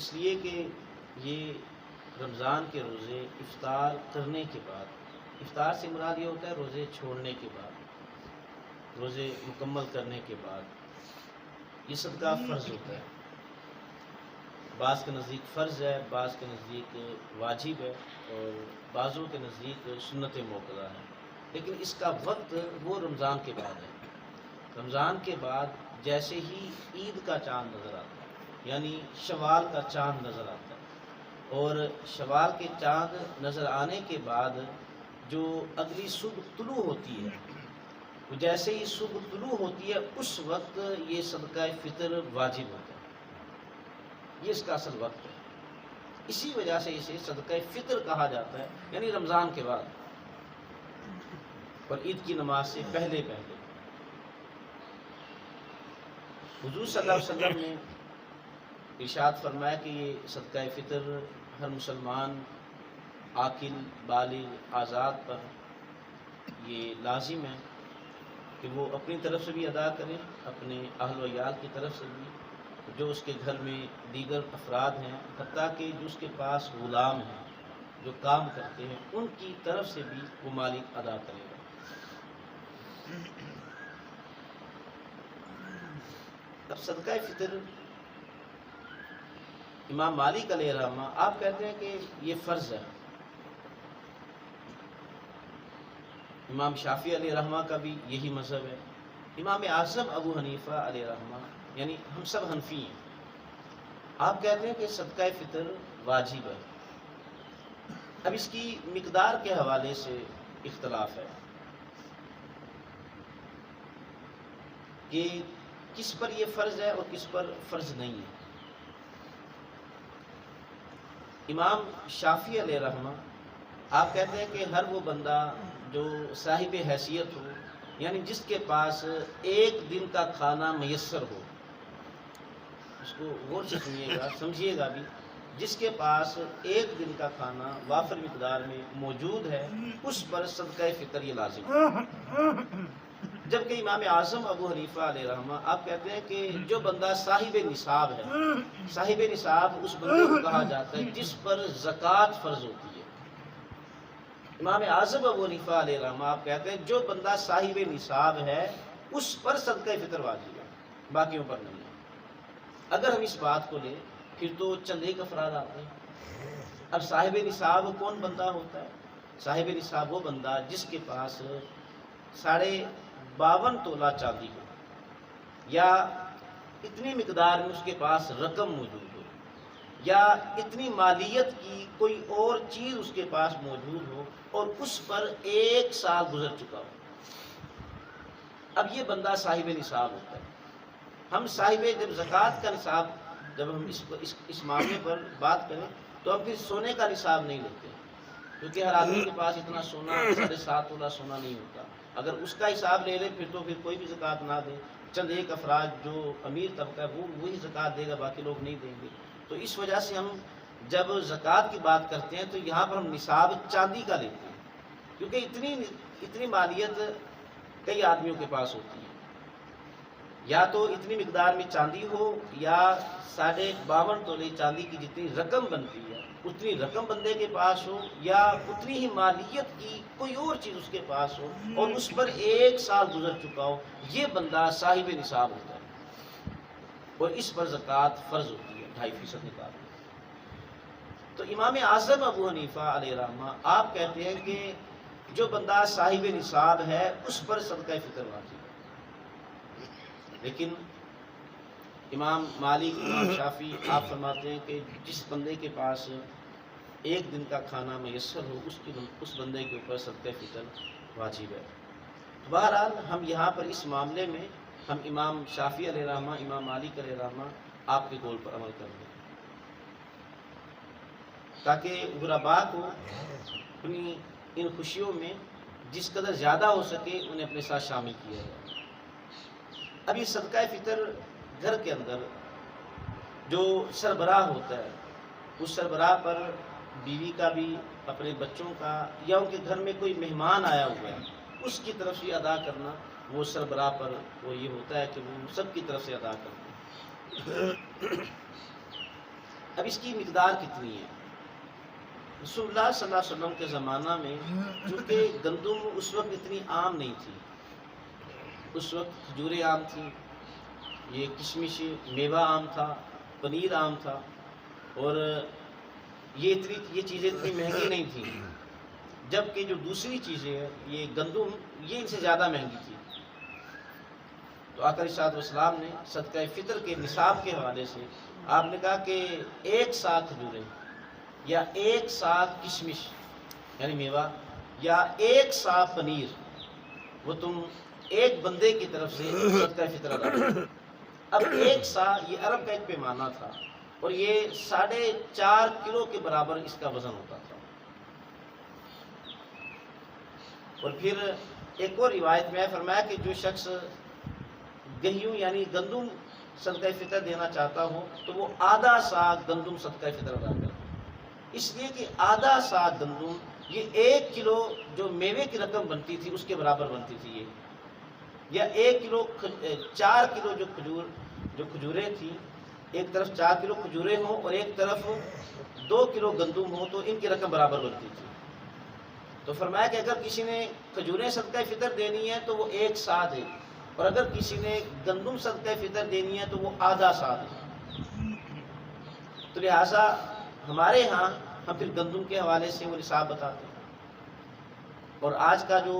اس لیے کہ یہ رمضان کے روزے افطار کرنے کے بعد، افطار سے مراد یہ ہوتا ہے روزے چھوڑنے کے بعد، روزے مکمل کرنے کے بعد یہ صدقہ فرض ہوتا ہے۔ بعض کے نزدیک فرض ہے، بعض کے نزدیک واجب ہے، اور بعضوں کے نزدیک سنت موقظہ ہے، لیکن اس کا وقت وہ رمضان کے بعد ہے۔ رمضان کے بعد جیسے ہی عید کا چاند نظر آتا ہے، یعنی شوال کا چاند نظر آتا ہے، اور شوال کے چاند نظر آنے کے بعد جو اگلی صبح طلوع ہوتی ہے، تو جیسے ہی صبح طلوع ہوتی ہے اس وقت یہ صدقہ فطر واجب ہوتا ہے۔ یہ اس کا اصل وقت ہے، اسی وجہ سے اسے صدقہ فطر کہا جاتا ہے، یعنی رمضان کے بعد اور عید کی نماز سے پہلے پہلے۔ حضور صلی اللہ علیہ وسلم نے ارشاد فرمایا کہ یہ صدقہ فطر ہر مسلمان عاقل بالغ آزاد پر یہ لازم ہے کہ وہ اپنی طرف سے بھی ادا کرے، اپنے اہل و عیال کی طرف سے بھی، جو اس کے گھر میں دیگر افراد ہیں، حتیٰ کہ جو اس کے پاس غلام ہیں جو کام کرتے ہیں، ان کی طرف سے بھی وہ مالک ادا کرے گا۔ اب صدقہ فطر امام مالک علیہ الرحمہ آپ کہتے ہیں کہ یہ فرض ہے، امام شافعی علیہ الرحمہ کا بھی یہی مذہب ہے، امام اعظم ابو حنیفہ علیہ الرحمہ، یعنی ہم سب حنفی ہیں، آپ کہتے ہیں کہ صدقہ فطر واجب ہے۔ اب اس کی مقدار کے حوالے سے اختلاف ہے کہ کس پر یہ فرض ہے اور کس پر فرض نہیں ہے۔ امام شافعی علیہ الرحمہ آپ کہتے ہیں کہ ہر وہ بندہ جو صاحب حیثیت ہو، یعنی جس کے پاس ایک دن کا کھانا میسر ہو، اس کو غور سے سنیے گا، سمجھیے گا بھی، جس کے پاس ایک دن کا کھانا وافر مقدار میں موجود ہے، اس پر صدقہ فطر یہ لازم ہے۔ جبکہ امام اعظم ابو حنیفہ علیہ الرحمہ آپ کہتے ہیں کہ جو بندہ صاحب نصاب ہے، صاحب نصاب اس بندے کو کہا جاتا ہے جس پر زکوٰۃ فرض ہوتی ہے۔ امام اعظم ابو حنیفہ علیہ الرحمہ آپ کہتے ہیں جو بندہ صاحب نصاب ہے اس پر صدقہ فطر واجب ہے، باقیوں پر نہیں ہے۔ اگر ہم اس بات کو لیں پھر تو چند ایک افراد آتے ہیں۔ اب صاحب نصاب کون بندہ ہوتا ہے؟ صاحب نصاب وہ بندہ جس کے پاس 52.5 تولہ چاندی ہو، یا اتنی مقدار میں اس کے پاس رقم موجود ہو، یا اتنی مالیت کی کوئی اور چیز اس کے پاس موجود ہو اور اس پر 1 سال گزر چکا ہو۔ اب یہ بندہ صاحب نصاب ہوتا ہے۔ ہم صاحب جب زکوٰۃ کا نصاب، جب ہم اس معاملے پر بات کریں تو ہم پھر سونے کا نصاب نہیں لیتے، کیونکہ ہر آدمی کے پاس اتنا سونا 7.5 تولہ سونا نہیں ہوتا۔ اگر اس کا حساب لے لیں پھر تو پھر کوئی بھی زکوٰۃ نہ دے، چند ایک افراد جو امیر طبقہ ہے وہ وہی زکوٰۃ دے گا، باقی لوگ نہیں دیں گے۔ تو اس وجہ سے ہم جب زکوٰۃ کی بات کرتے ہیں تو یہاں پر ہم نصاب چاندی کا لیتے ہیں، کیونکہ اتنی مالیت کئی آدمیوں کے پاس ہوتی ہے، یا تو اتنی مقدار میں چاندی ہو، یا 52.5 تولے چاندی کی جتنی رقم بنتی ہے اتنی رقم بندے کے پاس ہو، یا اتنی ہی مالیت کی کوئی اور چیز اس کے پاس ہو اور اس پر 1 سال گزر چکا ہو، یہ بندہ صاحب نصاب ہوتا ہے اور اس پر زکوٰۃ فرض ہوتی ہے 2.5% نکال۔ تو امام اعظم ابو حنیفہ علیہ الرحمہ آپ کہتے ہیں کہ جو بندہ صاحب نصاب ہے اس پر صدقہ فطر واجب ہے، لیکن امام مالک، امام شافعی آپ فرماتے ہیں کہ جس بندے کے پاس ایک دن کا کھانا میسر ہو اس بندے کے اوپر صدقہ فطر واجب ہے۔ بہرحال ہم یہاں پر اس معاملے میں ہم امام شافعی علیہ الرحمہ، امام مالک علیہ الرحمہ آپ کے قول پر عمل کریں گے، تاکہ غرباء کو اپنی ان خوشیوں میں جس قدر زیادہ ہو سکے انہیں اپنے ساتھ شامل کیا جائے۔ اب یہ صدقہ فطر گھر کے اندر جو سربراہ ہوتا ہے اس سربراہ پر بیوی کا بھی، اپنے بچوں کا، یا ان کے گھر میں کوئی مہمان آیا ہوا ہے اس کی طرف سے ادا کرنا، وہ سربراہ پر وہ یہ ہوتا ہے کہ وہ سب کی طرف سے ادا کرنا۔ اب اس کی مقدار کتنی ہے؟ رسول اللہ صلی اللہ علیہ وسلم کے زمانہ میں چونکہ گندم اس وقت اتنی عام نہیں تھی، اس وقت کھجوریں عام تھیں، یہ کشمش میوہ عام تھا، پنیر عام تھا، اور یہ چیزیں اتنی مہنگی نہیں تھیں، جبکہ جو دوسری چیزیں ہیں یہ گندم یہ ان سے زیادہ مہنگی تھی۔ تو آقا علیہ الصلوۃ والسلام نے صدقہ فطر کے نصاب کے حوالے سے آپ نے کہا کہ 1 سا کھجوریں یا 1 سا کشمش یعنی میوہ یا 1 سا پنیر وہ تم ایک بندے کی طرف سے صدقہ فطر ادا کرو۔ اب 1 سا یہ عرب کا ایک پیمانہ تھا اور یہ 4.5 کلو کے برابر اس کا وزن ہوتا تھا۔ اور پھر ایک اور روایت میں فرمایا کہ جو شخص گیہوں یعنی گندم صدقہ فطر دینا چاہتا ہو تو وہ آدھا سا گندم صدقہ فطر ادا کرے، اس لیے کہ آدھا سا گندم یہ 1 کلو جو میوے کی رقم بنتی تھی اس کے برابر بنتی تھی یہ، یا 1 کلو 4 کلو جو کھجوریں تھیں، ایک طرف 4 کلو کھجوریں ہوں اور ایک طرف 2 کلو گندم ہو تو ان کی رقم برابر بنتی تھی۔ تو فرمایا کہ اگر کسی نے کھجوریں صدقہ فطر دینی ہے تو وہ 1 سا دے، اور اگر کسی نے گندم صدقہ فطر دینی ہے تو وہ آدھا سا دے۔ تو لہٰذا ہمارے ہاں ہم پھر گندم کے حوالے سے وہ نصاب بتاتے ہیں، اور آج کا جو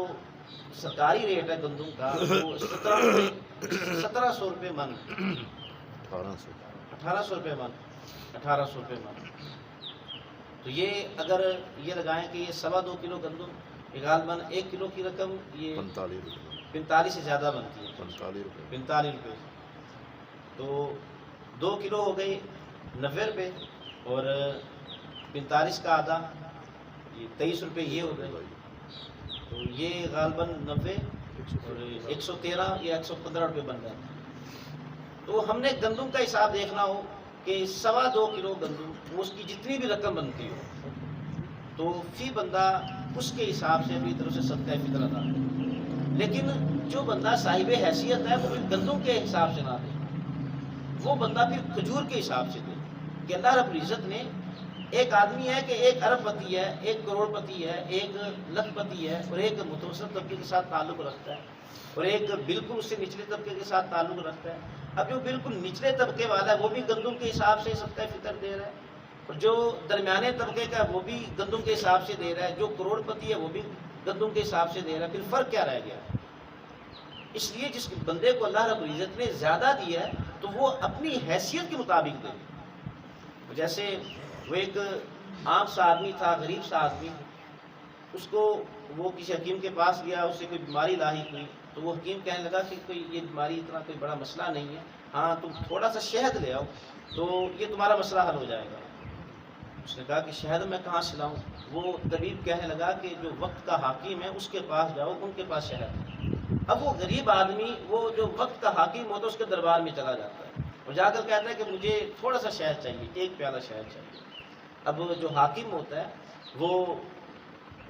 سرکاری ریٹ ہے گندم کا وہ 1700 روپے من، 1800 روپے من، 1800 روپے من۔ تو یہ اگر یہ لگائیں کہ یہ 2.25 کلو گندم یہ غالباً 1 کلو کی رقم یہ 45 سے زیادہ بنتی ہے، 45 روپے۔ تو 2 کلو ہو گئی 90 روپے، اور 45 کا آدھا یہ 23 روپے یہ ہو گئے، تو یہ غالباً 90 اور 113 یا 115 روپے بن جاتے ہیں۔ تو ہم نے گندم کا حساب دیکھنا ہو کہ 2.25 کلو گندم اس کی جتنی بھی رقم بنتی ہو تو فی بندہ اس کے حساب سے اپنی طرف سے صدقہ فطر ادا کرے، لیکن جو بندہ صاحب حیثیت ہے وہ پھر گندم کے حساب سے نہ دے، وہ بندہ پھر کھجور کے حساب سے دے کہ اللہ رب العزت نے ایک آدمی ہے کہ 1 ارب پتی ہے، 1 کروڑ پتی ہے، 1 لکھ پتی ہے، اور ایک متوسط طبقے کے ساتھ تعلق رکھتا ہے، اور ایک بالکل اس سے نچلے طبقے کے ساتھ تعلق رکھتا ہے۔ اب جو بالکل نچلے طبقے والا ہے وہ بھی گندم کے حساب سے صدقہ فطر دے رہا ہے، اور جو درمیانے طبقے کا ہے وہ بھی گندم کے حساب سے دے رہا ہے، جو کروڑ پتی ہے وہ بھی گندم کے حساب سے دے رہا ہے۔ پھر فرق کیا رہ گیا؟ اس لیے جس بندے کو اللہ رب العزت نے زیادہ دیا ہے تو وہ اپنی حیثیت کے مطابق دے۔ جیسے وہ ایک عام سا آدمی تھا، غریب سا آدمی، اس کو وہ کسی حکیم کے پاس گیا، اس سے کوئی بیماری لاحق ہوئی، تو وہ حکیم کہنے لگا کہ کوئی یہ بیماری اتنا کوئی بڑا مسئلہ نہیں ہے، ہاں تم تھوڑا سا شہد لے آؤ تو یہ تمہارا مسئلہ حل ہو جائے گا۔ اس نے کہا کہ شہد میں کہاں سے لاؤں؟ وہ طبیب کہنے لگا کہ جو وقت کا حاکم ہے اس کے پاس جاؤ، ان کے پاس شہد ہے۔ اب وہ غریب آدمی وہ جو وقت کا حاکم ہوتا ہے اس کے دربار میں چلا جاتا ہے اور جا کر کہتا ہے کہ مجھے تھوڑا سا شہد چاہیے، 1 پیالہ شہد چاہیے۔ اب جو حاکم ہوتا ہے وہ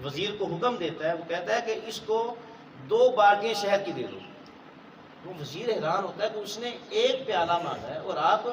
وزیر کو حکم دیتا ہے، وہ کہتا ہے کہ اس کو 2 بالٹیاں شہد کی دے دو۔ وہ وزیر حیران ہوتا ہے کہ اس نے 1 پیالہ مانگا ہے اور آپ